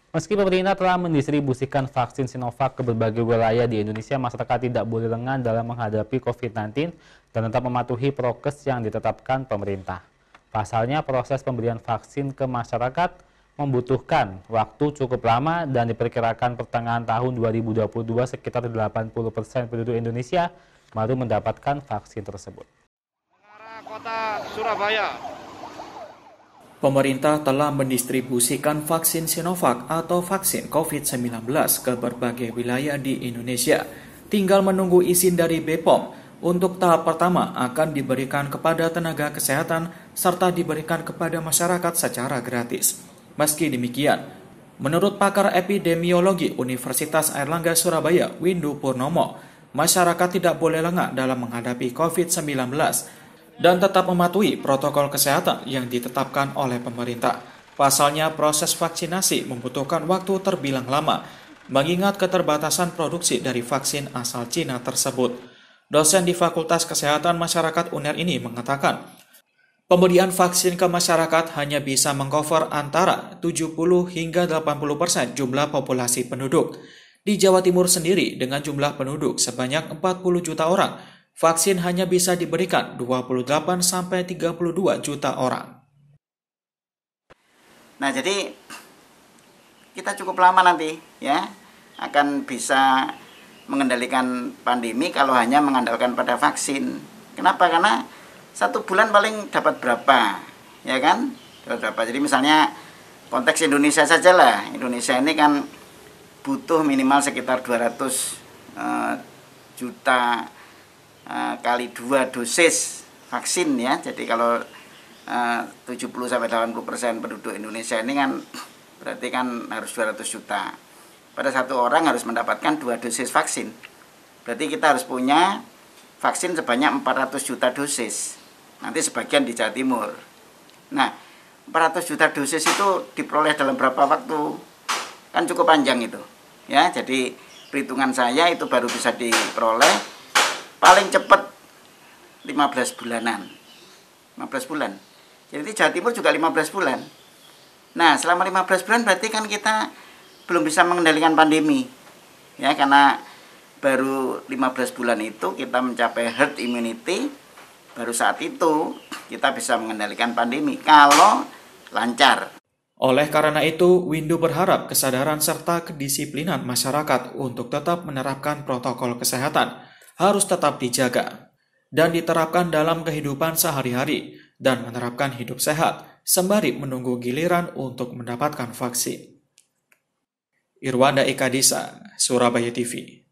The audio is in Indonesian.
Meski pemerintah telah mendistribusikan vaksin Sinovac ke berbagai wilayah di Indonesia, masyarakat tidak boleh lengah dalam menghadapi COVID-19 dan tetap mematuhi prokes yang ditetapkan pemerintah. Pasalnya, proses pemberian vaksin ke masyarakat membutuhkan waktu cukup lama dan diperkirakan pertengahan tahun 2022 sekitar 80% penduduk Indonesia baru mendapatkan vaksin tersebut. Mengarah kota Surabaya. Pemerintah telah mendistribusikan vaksin Sinovac atau vaksin COVID-19 ke berbagai wilayah di Indonesia. Tinggal menunggu izin dari BPOM. Untuk tahap pertama akan diberikan kepada tenaga kesehatan serta diberikan kepada masyarakat secara gratis. Meski demikian, menurut pakar epidemiologi Universitas Airlangga Surabaya, Windu Purnomo, masyarakat tidak boleh lengah dalam menghadapi COVID-19 dan tetap mematuhi protokol kesehatan yang ditetapkan oleh pemerintah. Pasalnya, proses vaksinasi membutuhkan waktu terbilang lama, mengingat keterbatasan produksi dari vaksin asal Cina tersebut. Dosen di Fakultas Kesehatan Masyarakat UNER ini mengatakan, pemberian vaksin ke masyarakat hanya bisa mengcover antara 70 hingga 80% jumlah populasi penduduk. Di Jawa Timur sendiri, dengan jumlah penduduk sebanyak 40 juta orang, vaksin hanya bisa diberikan 28-32 juta orang. Nah, jadi kita cukup lama nanti ya akan bisa mengendalikan pandemi kalau hanya mengandalkan pada vaksin. Kenapa? Karena 1 bulan paling dapat berapa, ya kan? Dapat berapa. Jadi misalnya konteks Indonesia saja lah. Indonesia ini kan butuh minimal sekitar 200 juta kali 2 dosis vaksin ya. Jadi kalau 70-80% penduduk Indonesia ini kan berarti kan harus 200 juta. Pada 1 orang harus mendapatkan 2 dosis vaksin. Berarti kita harus punya vaksin sebanyak 400 juta dosis. Nanti sebagian di Jawa Timur. Nah, 400 juta dosis itu diperoleh dalam berapa waktu? Kan cukup panjang itu. Ya, jadi perhitungan saya itu baru bisa diperoleh paling cepat 15 bulanan. 15 bulan. Jadi Jawa Timur juga 15 bulan. Nah, selama 15 bulan berarti kan kita belum bisa mengendalikan pandemi. Ya, karena baru 15 bulan itu kita mencapai herd immunity, baru saat itu kita bisa mengendalikan pandemi kalau lancar. Oleh karena itu, Windu berharap kesadaran serta kedisiplinan masyarakat untuk tetap menerapkan protokol kesehatan harus tetap dijaga dan diterapkan dalam kehidupan sehari-hari dan menerapkan hidup sehat sembari menunggu giliran untuk mendapatkan vaksin. Irwanda Eka Disa, Surabaya TV.